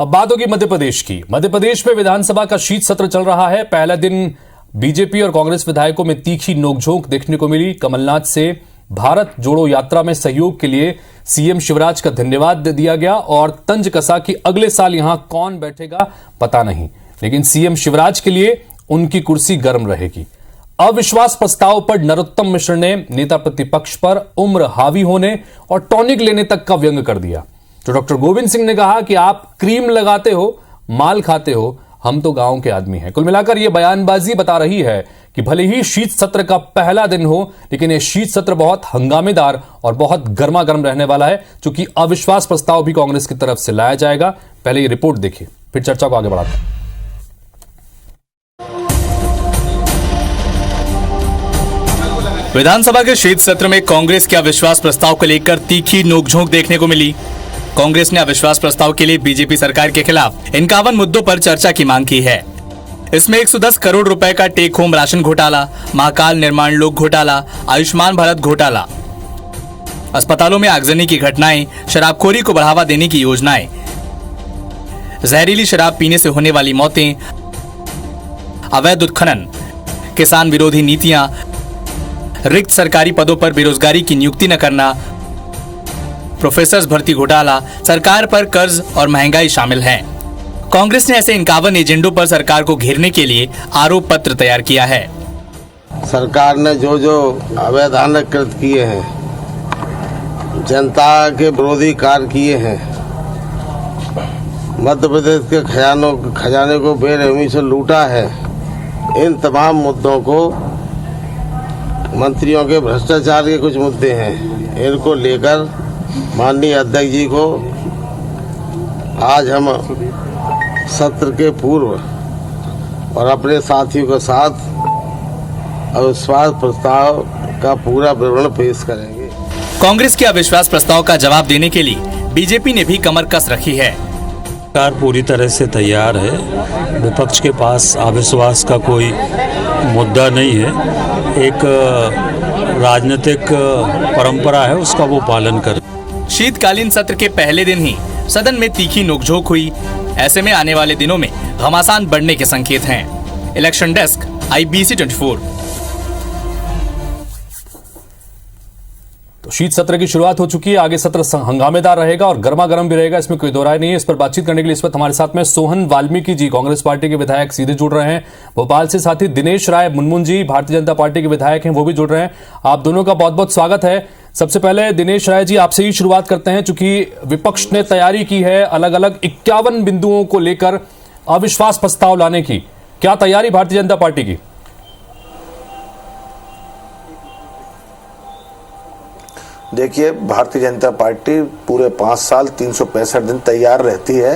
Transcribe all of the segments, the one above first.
अब बात होगी मध्य प्रदेश की। मध्य प्रदेश में विधानसभा का शीत सत्र चल रहा है। पहला दिन बीजेपी और कांग्रेस विधायकों में तीखी नोकझोंक देखने को मिली। कमलनाथ से भारत जोड़ो यात्रा में सहयोग के लिए सीएम शिवराज का धन्यवाद दिया गया और तंज कसा कि अगले साल यहां कौन बैठेगा पता नहीं, लेकिन सीएम शिवराज के लिए उनकी कुर्सी गर्म रहेगी। अविश्वास प्रस्ताव पर नरोत्तम मिश्र ने नेता प्रतिपक्ष पर उम्र हावी होने और टॉनिक लेने तक का व्यंग कर दिया। तो डॉक्टर गोविंद सिंह ने कहा कि आप क्रीम लगाते हो, माल खाते हो, हम तो गांव के आदमी हैं। कुल मिलाकर यह बयानबाजी बता रही है कि भले ही शीत सत्र का पहला दिन हो, लेकिन यह शीत सत्र बहुत हंगामेदार और बहुत गर्मा गर्म रहने वाला है, क्योंकि अविश्वास प्रस्ताव भी कांग्रेस की तरफ से लाया जाएगा। पहले ये रिपोर्ट देखिए, फिर चर्चा को आगे बढ़ाते हैं। विधानसभा के शीत सत्र में कांग्रेस के अविश्वास प्रस्ताव को लेकर तीखी नोकझोंक देखने को मिली। कांग्रेस ने अविश्वास प्रस्ताव के लिए बीजेपी सरकार के खिलाफ 51 मुद्दों पर चर्चा की मांग की है। इसमें 110 करोड़ रुपए का टेक होम राशन घोटाला, महाकाल निर्माण लोक घोटाला, आयुष्मान भारत घोटाला, अस्पतालों में आगजनी की घटनाएं, शराबखोरी को बढ़ावा देने की योजनाएं, जहरीली शराब पीने से होने वाली मौतें, अवैध उत्खनन, किसान विरोधी नीतियां, रिक्त सरकारी पदों पर बेरोजगारी की नियुक्ति न करना, प्रोफेसर्स भर्ती घोटाला, सरकार पर कर्ज और महंगाई शामिल हैं। कांग्रेस ने ऐसे 51 एजेंडों पर सरकार को घेरने के लिए आरोप पत्र तैयार किया है। सरकार ने जो जो अवैधानिक कृत किए हैं, जनता के विरोधी कार्य किए हैं, मध्य प्रदेश के खजाने को बेरहमी से लूटा है, इन तमाम मुद्दों को, मंत्रियों के भ्रष्टाचार के कुछ मुद्दे हैं, इनको लेकर माननीय अध्यक्ष जी को आज हम सत्र के पूर्व और अपने साथियों के साथ अविश्वास प्रस्ताव का पूरा विवरण पेश करेंगे। कांग्रेस के अविश्वास प्रस्ताव का जवाब देने के लिए बीजेपी ने भी कमर कस रखी है। सरकार पूरी तरह से तैयार है। विपक्ष के पास अविश्वास का कोई मुद्दा नहीं है। एक राजनीतिक परंपरा है, उसका वो पालन कर। शीतकालीन सत्र के पहले दिन ही सदन में तीखी नोकझोंक हुई। ऐसे में आने वाले दिनों में घमासान बढ़ने के संकेत हैं। Election desk, IBC 24। तो शीत सत्र की शुरुआत हो चुकी है। आगे सत्र हंगामेदार रहेगा और गर्मा गर्म भी रहेगा, इसमें कोई दो राय नहीं है। इस पर बातचीत करने के लिए इस वक्त हमारे साथ में सोहन वाल्मीकि जी, कांग्रेस पार्टी के विधायक, सीधे जुड़ रहे हैं भोपाल से। साथ ही दिनेश राय मुनमुन जी, भारतीय जनता पार्टी के विधायक हैं, वो भी जुड़ रहे हैं। आप दोनों का बहुत बहुत स्वागत है। सबसे पहले दिनेश राय जी, आपसे ही शुरुआत करते हैं, चूंकि विपक्ष ने तैयारी की है अलग अलग 51 बिंदुओं को लेकर अविश्वास प्रस्ताव लाने की। क्या तैयारी भारतीय जनता पार्टी की? देखिए, भारतीय जनता पार्टी पूरे 5 साल 365 दिन तैयार रहती है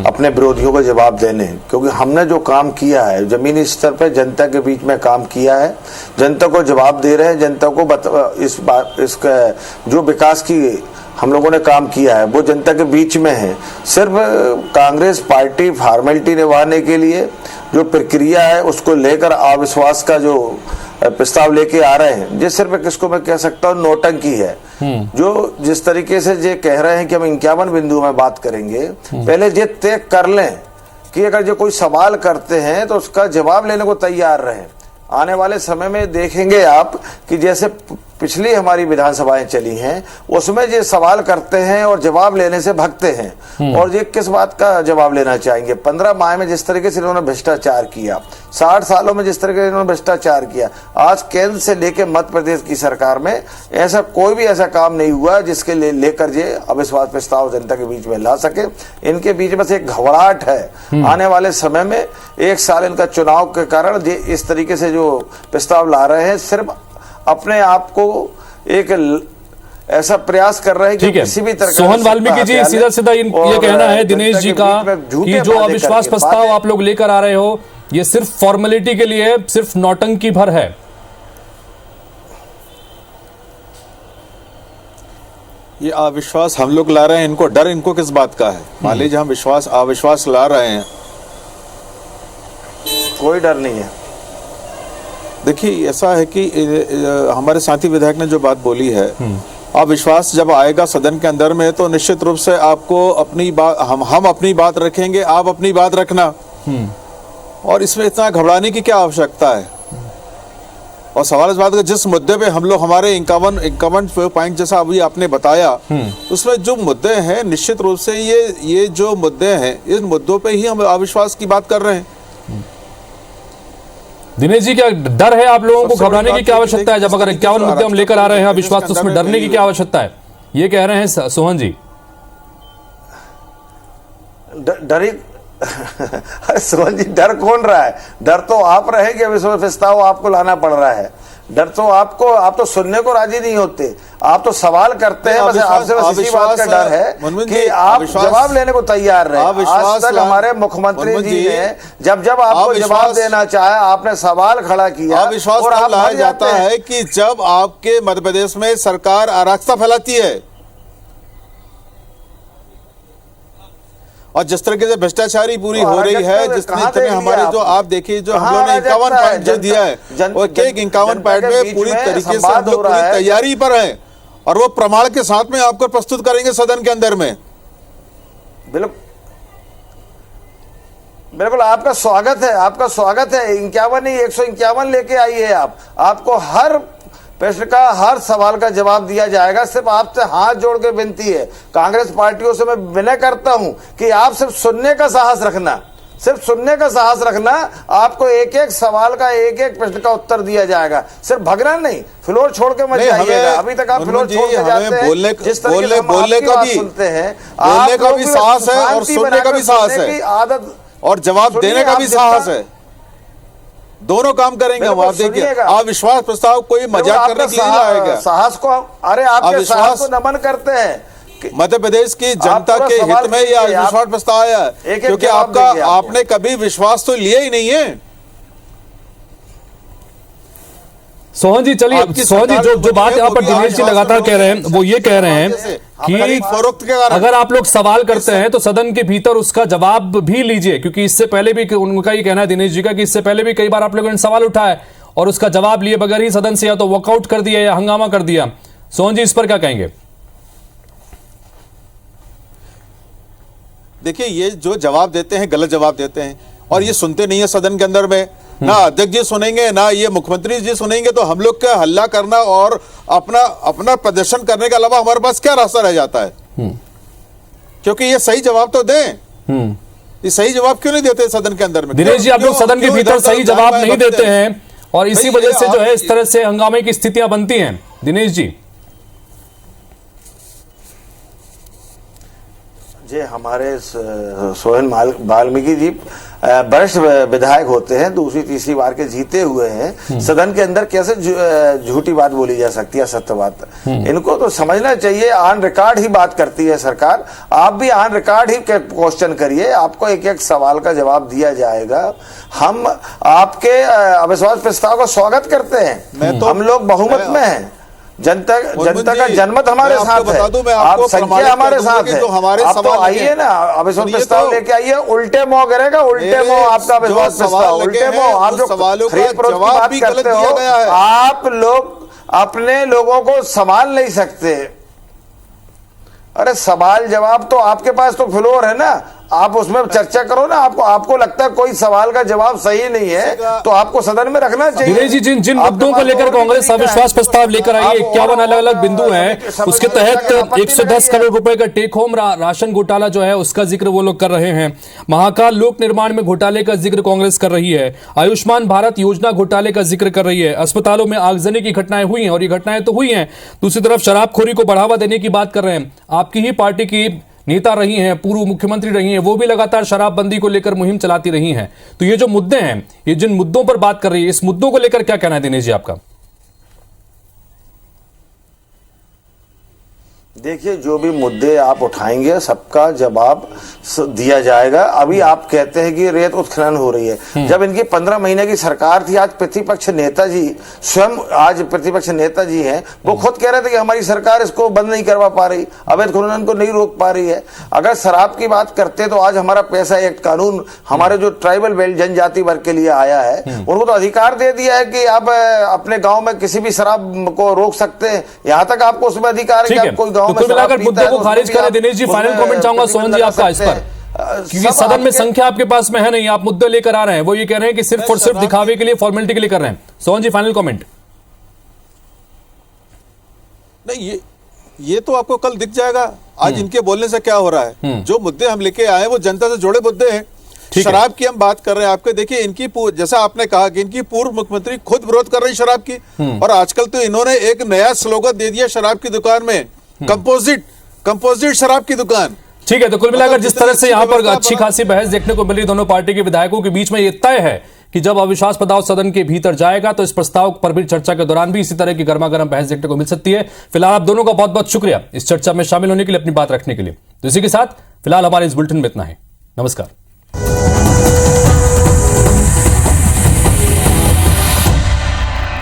अपने विरोधियों को जवाब देने, क्योंकि हमने जो काम किया है जमीनी स्तर पर जनता के बीच में काम किया है, जनता को जवाब दे रहे हैं। जनता को इसका जो विकास की हम लोगों ने काम किया है वो जनता के बीच में है। सिर्फ कांग्रेस पार्टी फॉर्मेलिटी निभाने के लिए जो प्रक्रिया है उसको लेकर अविश्वास का जो प्रस्ताव लेके आ रहे हैं, ये सिर्फ किसको मैं कह सकता हूँ नौटंकी है। जो जिस तरीके से ये कह रहे हैं कि हम 51 बिंदुओं में बात करेंगे, पहले ये तय कर लें कि अगर जो कोई सवाल करते हैं तो उसका जवाब लेने को तैयार रहें। आने वाले समय में देखेंगे आप कि जैसे पिछली हमारी विधानसभाएं चली हैं, उसमें ये सवाल करते हैं और जवाब लेने से भागते हैं। और ये किस बात का जवाब लेना चाहेंगे? 15 माह में जिस तरीके से इन्होंने भ्रष्टाचार किया, 60 सालों में जिस तरीके से इन्होंने भ्रष्टाचार किया, आज केंद्र से लेकर मध्य प्रदेश की सरकार में ऐसा कोई भी ऐसा काम नहीं हुआ जिसके लेकर ये अविश्वास प्रस्ताव जनता के बीच में ला सके। इनके बीच बस एक घबराहट है। आने वाले समय में 1 साल इनका चुनाव के कारण ये इस तरीके से जो प्रस्ताव ला रहे हैं, सिर्फ अपने आप को एक ऐसा प्रयास कर रहे हैं कि किसी भी तरह। सोहन वाल्मीकि जी, सीधा सीधा ये कहना है दिनेश जी का कि जो अविश्वास प्रस्ताव आप लोग लेकर आ रहे हो, ये सिर्फ फॉर्मेलिटी के लिए, सिर्फ नौटंकी भर है। ये अविश्वास हम लोग ला रहे हैं, इनको डर इनको किस बात का है? मान लीजिए हम अविश्वास ला रहे हैं, कोई डर नहीं है। देखिए, ऐसा है कि हमारे साथी विधायक ने जो बात बोली है अविश्वास जब आएगा सदन के अंदर में तो निश्चित रूप से आपको अपनी बात, हम अपनी बात रखेंगे, आप अपनी बात रखना, और इसमें इतना घबराने की क्या आवश्यकता है। और सवाल इस बात का, जिस मुद्दे पे हम लोग हमारे 51 पॉइंट जैसा अभी आपने बताया, उसमें जो मुद्दे हैं निश्चित रूप से ये जो मुद्दे हैं, इन मुद्दों पे ही हम अविश्वास की बात कर रहे हैं। दिनेश जी, क्या डर है आप लोगों को? घबराने की क्या आवश्यकता है? जब अगर 51 मुद्दे हम लेकर आ रहे हैं अविश्वास, तो उसमें डरने की क्या आवश्यकता है? ये कह रहे हैं सोहन जी। डरी अरे सोहन जी, डर कौन रहा है? डर तो आप रहे कि अविश्वास प्रस्ताव आपको लाना पड़ रहा है। डर तो आप तो सुनने को राजी नहीं होते, आप तो सवाल करते हैं। बस आपसे बस इसी बात का डर है कि आप जवाब लेने को तैयार रहे। आज तक हमारे मुख्यमंत्री जी ने जब आपको जवाब देना चाहे, आपने सवाल खड़ा किया। अविश्वास तब लाया जाता है कि जब आपके मध्य प्रदेश में सरकार अराजकता फैलाती है, और जिस तरीके से भ्रष्टाचारी पूरी हो रही है, जिस तरीके हमारे जो आप देखिए, जो हम लोगों ने 51 पॉइंट जो दिया है, वो एक 51 पॉइंट में पूरी तरीके से हम लोग पूरी तैयारी पर हैं, और वो प्रमाण के साथ में आपको प्रस्तुत करेंगे सदन के अंदर में। बिल्कुल आपका स्वागत है, आपका स्वागत है। 51 नहीं, 151 लेके आइए आप। आपको हर प्रश्न का, हर सवाल का जवाब दिया जाएगा। सिर्फ आपसे हाथ जोड़ के विनती है, कांग्रेस पार्टियों से मैं विनय करता हूं कि आप सिर्फ सुनने का साहस रखना, सिर्फ सुनने का साहस रखना। आपको एक एक सवाल का, एक एक प्रश्न का उत्तर दिया जाएगा, सिर्फ भगना नहीं। फ्लोर छोड़ के मत जाइएगा। अभी तक आप फ्लोर छोड़ के जाते हैं, जिस तरीके से बोलने का भी सुनते हैं, बोलने का भी साहस है और सुनने का भी साहस है, आदत और जवाब देने का भी साहस है। दोनों काम करेंगे हम। आप देखिए, अविश्वास प्रस्ताव कोई मजाक करने के लिए नहीं लाएगा। साहस को, अरे आपके साहस को नमन करते हैं। मध्य प्रदेश की जनता के हित में यह अविश्वास प्रस्ताव आया है, क्योंकि आपने कभी विश्वास तो लिया ही नहीं है। सोहन जी, चलिए सोहन जी, जो बात यहाँ पर दिनेश जी लगातार कह रहे हैं, वो ये कह रहे हैं कि अगर आप लोग सवाल करते हैं तो सदन के भीतर उसका जवाब भी लीजिए, क्योंकि इससे पहले भी उनका ये कहना है, दिनेश जी का, कि इससे पहले भी कई बार आप लोगों ने सवाल उठाया और उसका जवाब लिए बगैर ही सदन से या तो वॉकआउट कर दिया या हंगामा कर दिया। सोहन जी, इस पर क्या कहेंगे? देखिए, ये जो जवाब देते हैं गलत जवाब देते हैं, और ये सुनते नहीं है सदन के अंदर में। ना अध्यक्ष जी सुनेंगे, ना ये मुख्यमंत्री जी सुनेंगे, तो हम लोग का हल्ला करना और अपना प्रदर्शन करने के अलावा हमारे पास क्या रास्ता रह जाता है? क्योंकि ये सही जवाब तो दें। ये सही जवाब क्यों नहीं देते सदन के अंदर में? दिनेश जी, आप लोग सदन के भीतर सही जवाब नहीं देते हैं, और इसी वजह से जो है इस तरह से हंगामे की स्थितियां बनती हैं। दिनेश जी, हमारे सोहन वाल्मीकि जी वरिष्ठ विधायक होते हैं, दूसरी तीसरी बार के जीते हुए हैं। सदन के अंदर कैसे झूठी बात बोली जा सकती है, सत्य बात? इनको तो समझना चाहिए। ऑन रिकॉर्ड ही बात करती है सरकार, आप भी ऑन रिकॉर्ड ही क्वेश्चन करिए, आपको एक एक सवाल का जवाब दिया जाएगा। हम आपके अविश्वास प्रस्ताव का स्वागत करते हैं। हम लोग बहुमत में हैं, जनता का जनमत हमारे साथ है, आप संख्या हमारे साथ है। आप तो आइए ना, अविश्वास प्रस्ताव लेके आइए। उल्टे मुंह करेगा, उल्टे मुंह आपका अविश्वास प्रस्ताव, उल्टे मुंह। आप जो खरीद फरोख्त की बात करते हो, आप लोग अपने लोगों को संभाल नहीं सकते। अरे सवाल जवाब तो आपके पास तो फ्लोर है ना, आप उसमें चर्चा करो ना। आपको लगता है कोई सवाल का जवाब सही नहीं है, तो आपको सदन में रखना चाहिए। दिनेश जी, जिन मुद्दों को लेकर कांग्रेस अविश्वास प्रस्ताव लेकर आई है, 51 अलग अलग बिंदु हैं, उसके तहत 110 करोड़ रुपए का टेक होम राशन घोटाला जो है उसका जिक्र वो लोग कर रहे हैं। महाकाल लोक निर्माण में घोटाले का जिक्र कांग्रेस कर रही है। आयुष्मान भारत योजना घोटाले का जिक्र कर रही है। अस्पतालों में आगजनी की घटनाएं हुई हैं, और ये घटनाएं तो हुई हैं। दूसरी तरफ शराबखोरी को बढ़ावा देने की बात कर रहे हैं। आपकी ही पार्टी की नेता रही हैं, पूर्व मुख्यमंत्री रही हैं, वो भी लगातार शराबबंदी को लेकर मुहिम चलाती रही हैं। तो ये जो मुद्दे हैं, ये जिन मुद्दों पर बात कर रही है, इस मुद्दों को लेकर क्या कहना है दिनेश जी आपका? देखिए, जो भी मुद्दे आप उठाएंगे सबका जवाब दिया जाएगा। अभी आप कहते हैं कि रेत उत्खनन हो रही है, जब इनकी 15 महीने की सरकार थी, आज प्रतिपक्ष नेताजी स्वयं आज प्रतिपक्ष नेताजी हैं, वो खुद कह रहे थे कि हमारी सरकार इसको बंद नहीं करवा पा रही, अवैध खनन को नहीं रोक पा रही है। अगर शराब की बात करते तो आज हमारा पैसा एक्ट कानून हमारे जो ट्राइबल बेल्ट जनजाति वर्ग के लिए आया है, उनको तो अधिकार दे दिया है कि आप अपने गाँव में किसी भी शराब को रोक सकते हैं। यहाँ तक आपको उसमें अधिकार है कि आप कोई गाँव तो कुल मिलाकर मुद्दे को खारिज करें। दिनेश जी, फाइनल कमेंट चाहूंगा सोहन जी आपका इस पर, क्योंकि सदन में संख्या आपके पास में है नहीं, आप मुद्दे लेकर आ रहे हैं, वो ये कह रहे हैं कि सिर्फ और सिर्फ दिखावे के लिए, फॉर्मेलिटी के लिए कर रहे हैं। सोहन जी, फाइनल कमेंट। नहीं, ये तो आपको कल दिख जाएगा। आज इनके बोलने से क्या हो रहा है। जो मुद्दे हम लेके आए वो जनता से जुड़े मुद्दे हैं। शराब की हम बात कर रहे हैं, आपके देखिए इनकी जैसा आपने कहा कि इनकी पूर्व मुख्यमंत्री खुद विरोध कर रही शराब की, और आजकल तो इन्होंने एक नया स्लोगन दे दिया शराब की दुकान में, कंपोजिट शराब की दुकान। ठीक है, तो कुल मिलाकर जिस तरह से यहां पर अच्छी खासी बहस देखने को मिली दोनों पार्टी के विधायकों के बीच में, ये तय है कि जब अविश्वास प्रस्ताव सदन के भीतर जाएगा तो इस प्रस्ताव पर भी चर्चा के दौरान भी इसी तरह की गर्मागर्म बहस देखने को मिल सकती है। फिलहाल आप दोनों का बहुत बहुत शुक्रिया इस चर्चा में शामिल होने के लिए, अपनी बात रखने के लिए। तो इसी के साथ फिलहाल हमारे इस बुलेटिन में इतना है। नमस्कार।